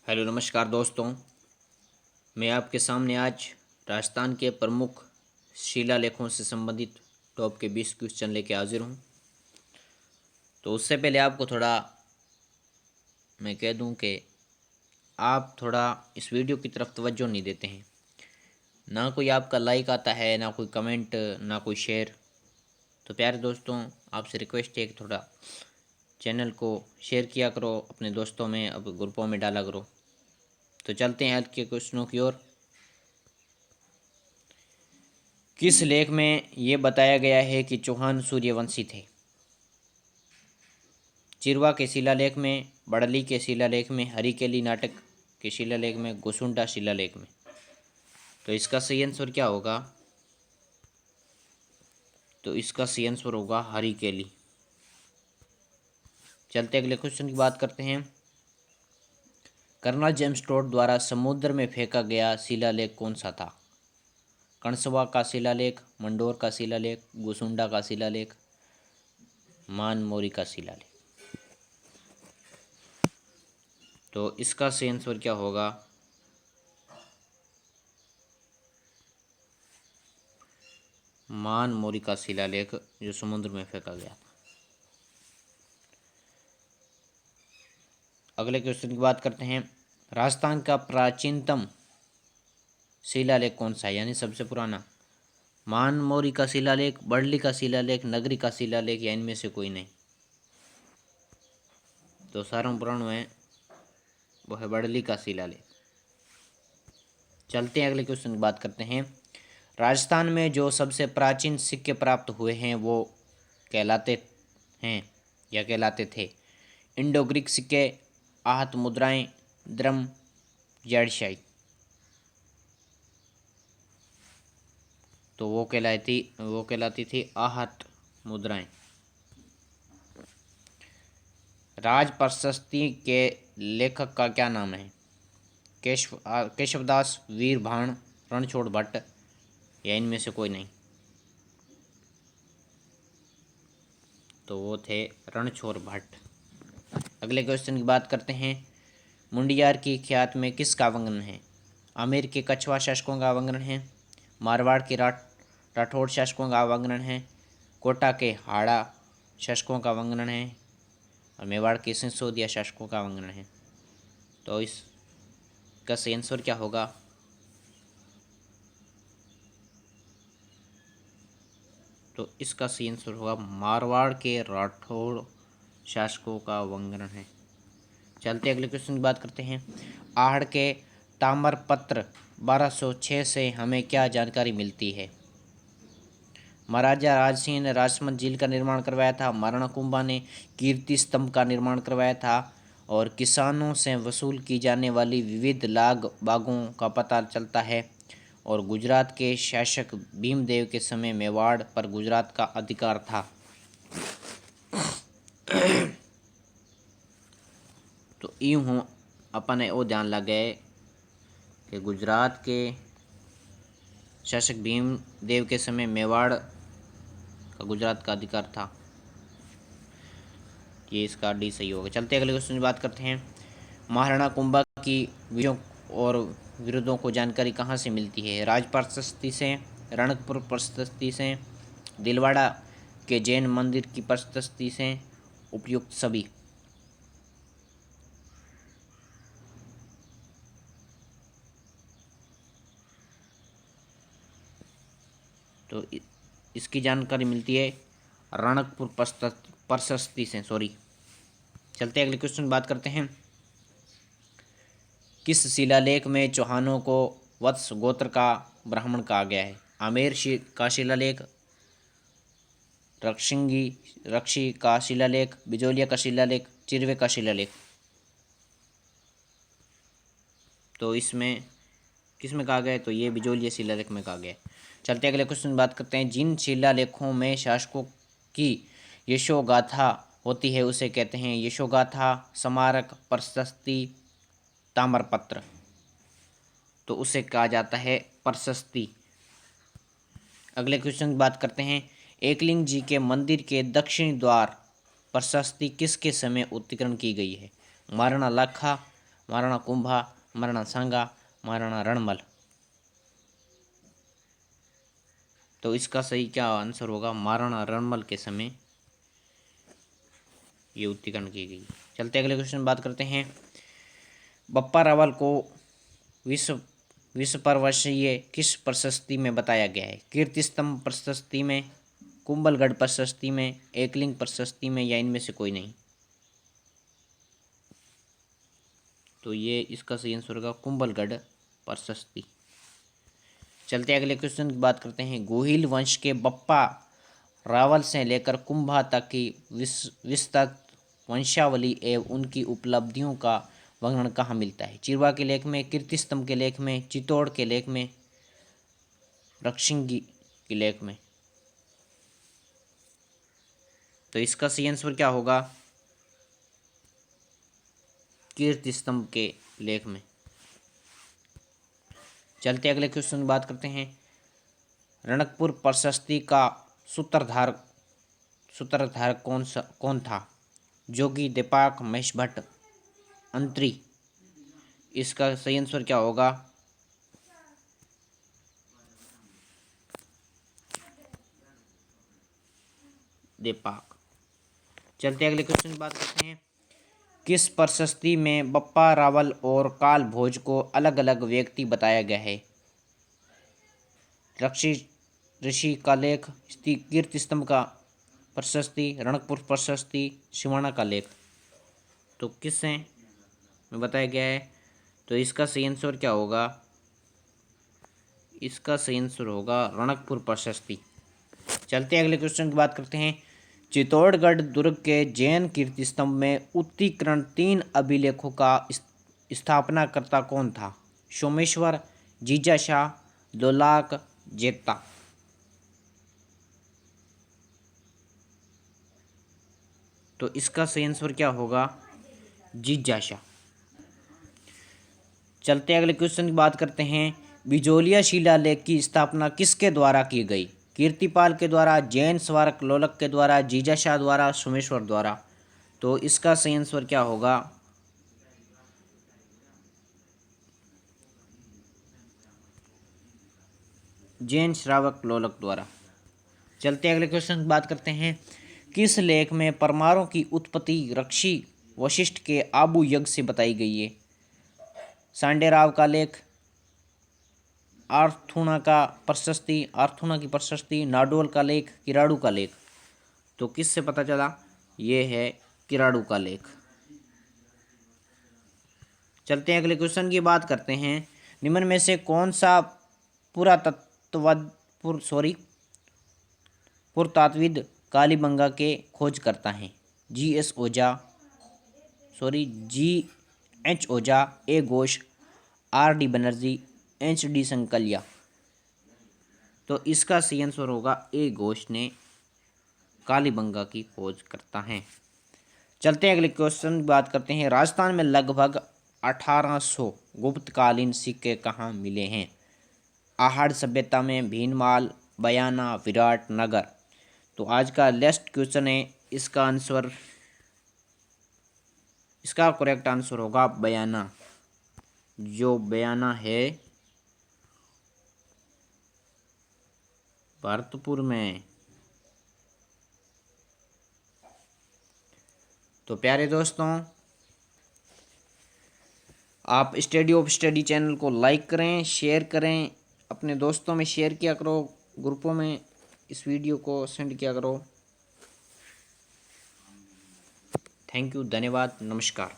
Hello नमस्कार दोस्तों। मैं आपके सामने आज राजस्थान के प्रमुख शिलालेखों से संबंधित टॉप के 20 क्वेश्चन लेके हाजिर हूँ। तो उससे पहले आपको थोड़ा मैं कह दूं कि आप थोड़ा इस वीडियो की तरफ तवज्जो नहीं देते हैं। ना कोई आपका लाइक आता है, ना कोई कमेंट, ना कोई शेयर। तो प्यारे दोस्तों, आपसे रिक्वेस्ट है कि थोड़ा चैनल को शेयर किया करो, अपने दोस्तों में, अब ग्रुपों में डाला करो। तो चलते हैं आज के क्वेश्चनों की ओर। किस लेख में ये बताया गया है कि चौहान सूर्यवंशी थे? चिरवा के शिलालेख में, बड़ली के शिलालेख में, हरिकेली नाटक के शिलालेख में, गोसुंडा शिलालेख में। तो इसका सही आंसर क्या होगा? तो इसका सही आंसर होगा हरिकेली। चलते अगले क्वेश्चन की बात करते हैं। कर्नल जेम्स टोड द्वारा समुद्र में फेंका गया शिलालेख कौन सा था? कणसवा का शिलालेख, मंडोर का शिलालेख, गोसुंडा का शिलालेख, मानमोरी का शिलालेख। तो इसका सही आंसर क्या होगा? मानमोरी का शिलालेख, जो समुद्र में फेंका गया था। अगले क्वेश्चन की बात करते हैं। राजस्थान का प्राचीनतम शिलालेख कौन सा है, यानी सबसे पुराना? मानमोरी का शिलालेख, बड़ली का शिलालेख, नगरी का शिलालेख, या इनमें से कोई नहीं? तो सारंगपुराण में वो है बड़ली का शिलालेख। चलते हैं अगले क्वेश्चन की बात करते हैं। राजस्थान में जो सबसे प्राचीन सिक्के प्राप्त हुए हैं वो कहलाते हैं या कहलाते थे? इंडो ग्रीक सिक्के, आहत मुद्राएं, द्रम, जड़शाही। तो वो कहलाती थी आहत मुद्राएं। राज प्रशस्ति के लेखक का क्या नाम है? केशवदास, वीर भाण, रणछोड़ भट्ट, या इनमें से कोई नहीं? तो वो थे रणछोड़ भट्ट। अगले क्वेश्चन की बात करते हैं। मुंडियार की ख्यात में किसका अवगुण है? आमेर के कछवा शासकों का अवगुण है, मारवाड़ के राठौड़ शासकों का अवगुण है, कोटा के हाड़ा शासकों का अवगुण है, और मेवाड़ के सिसोदिया शासकों का अवगुण है। तो इसका सही आंसर क्या होगा? तो इसका सही आंसर होगा मारवाड़ के राठौड़ शासकों का अवगुण है। चलते अगले क्वेश्चन की बात करते हैं। आहड़ के ताम्रपत्र 1206 से हमें क्या जानकारी मिलती है? महाराजा राज सिंह ने राजमत झील का निर्माण करवाया था, महाराणा कुंभा ने कीर्ति स्तंभ का निर्माण करवाया था, और किसानों से वसूल की जाने वाली विविध लाग बागों का पता चलता है, और गुजरात के शासक भीमदेव के समय मेवाड़ पर गुजरात का अधिकार था। तो यूँ हूँ अपन वो ध्यान लगे कि गुजरात के शासक भीमदेव के समय मेवाड़ का गुजरात का अधिकार था। ये इसका डी सही होगा। चलते अगले क्वेश्चन की बात करते हैं। महाराणा कुंभा की विजयों और विरोधों को जानकारी कहाँ से मिलती है? राज प्रशस्ति से, रणकपुर प्रशस्ति से, दिलवाड़ा के जैन मंदिर की प्रशस्ति से, उपयुक्त सभी। तो इसकी जानकारी मिलती है रणकपुर प्रशस्ति से, सॉरी। चलते अगले क्वेश्चन की बात करते हैं। किस शिलालेख में चौहानों को वत्स गोत्र का ब्राह्मण कहा गया है? आमेर का शिलालेख, रक्षी का शिलालेख, बिजोलिया का शिलालेख, चिरवे का शिलालेख। तो इसमें किस में कहा गया है? तो ये बिजोलिया शिलालेख में कहा गया है। चलते अगले क्वेश्चन बात करते हैं। जिन शिलालेखों में शासकों की यशोगाथा होती है उसे कहते हैं यशोगाथा, स्मारक, प्रशस्ति, ताम्रपत्र। तो उसे कहा जाता है प्रशस्ति। अगले क्वेश्चन की बात करते हैं। एकलिंग जी के मंदिर के दक्षिण द्वार प्रशस्ति किसके समय उत्कीर्ण की गई है? महाराणा लाखा, महाराणा कुंभा, महाराणा सांगा, महाराणा रणमल। तो इसका सही क्या आंसर होगा? महाराणा रणमल के समय ये उत्तीर्ण की गई। चलते अगले क्वेश्चन बात करते हैं। बप्पा रावल को विश्व पर्वशीय किस प्रशस्ति में बताया गया है? कीर्ति स्तंभ प्रशस्ति में, कुंभलगढ़ प्रशस्ति में, एकलिंग प्रशस्ति में, या इनमें से कोई नहीं? तो ये इसका सही आंसर होगा कुंभलगढ़ प्रशस्ति। चलते अगले क्वेश्चन की बात करते हैं। गोहिल वंश के बप्पा रावल से लेकर कुंभा तक की विस्तृत वंशावली एवं उनकी उपलब्धियों का वर्णन कहाँ मिलता है? चिरवा के लेख में, कीर्ति स्तंभ के लेख में, चित्तौड़ के लेख में, रक्षिंगी के लेख में? तो इसका सही आंसर क्या होगा? कीर्ति स्तंभ के लेख में। चलते अगले क्वेश्चन की बात करते हैं। रणकपुर प्रशस्ति का सूत्रधारक कौन था? जोगी, दीपक, महेश भट्ट, अंत्री? इसका सही आंसर क्या होगा? दीपक। चलते अगले क्वेश्चन की बात करते हैं। किस प्रशस्ति में बप्पा रावल और काल भोज को अलग अलग व्यक्ति बताया गया है? ऋषि का लेख, कीर्ति स्तंभ का प्रशस्ति, रणकपुर प्रशस्ति, सिवाना का लेख? तो किससे में बताया गया है? तो इसका सही आंसर क्या होगा? इसका सही आंसर होगा रणकपुर प्रशस्ति। चलते अगले क्वेश्चन की बात करते हैं। चित्तौड़गढ़ दुर्ग के जैन कीर्ति स्तंभ में उत्कीर्ण 3 अभिलेखों का स्थापनाकर्ता कौन था? सोमेश्वर, जीजाशाह, लोलाक, जेता? तो इसका सही आंसर क्या होगा? जीजाशाह। चलते अगले क्वेश्चन की बात करते हैं। बिजोलिया शिलालेख की स्थापना किसके द्वारा की गई? कीर्तिपाल के द्वारा, जैन स्मारक लोलक के द्वारा, जीजाशाह द्वारा, सोमेश्वर द्वारा? तो इसका सही आंसर क्या होगा? जैन श्रावक लोलक द्वारा। चलते अगले क्वेश्चन की बात करते हैं। किस लेख में परमाणु की उत्पत्ति ऋषि वशिष्ठ के आबू यज्ञ से बताई गई है? सांडेराव का लेख, आर्थुणा की प्रशस्ति, नाडोल का लेख, किराड़ू का लेख? तो किससे पता चला? ये है किराड़ू का लेख। चलते हैं अगले क्वेश्चन की बात करते हैं। निम्न में से कौन सा पुरातत्वविद कालीबंगा के खोज करता है? G.H. Ojha, A. Ghosh, R.D. Banerjee, H.D. Sankalia? तो इसका सही आंसर होगा A. घोष ने कालीबंगा की खोज करता है। चलते हैं अगले क्वेश्चन की बात करते हैं। राजस्थान में लगभग 1800 गुप्तकालीन सिक्के कहाँ मिले हैं? आहड़ सभ्यता में, भीनमाल, बयाना, विराट नगर? तो आज का लास्ट क्वेश्चन है, इसका करेक्ट आंसर होगा बयाना। जो बयाना है भरतपुर में। तो प्यारे दोस्तों, आप स्टडी ऑफ स्टडी चैनल को लाइक करें, शेयर करें, अपने दोस्तों में शेयर किया करो, ग्रुपों में इस वीडियो को सेंड किया करो। थैंक यू, धन्यवाद, नमस्कार।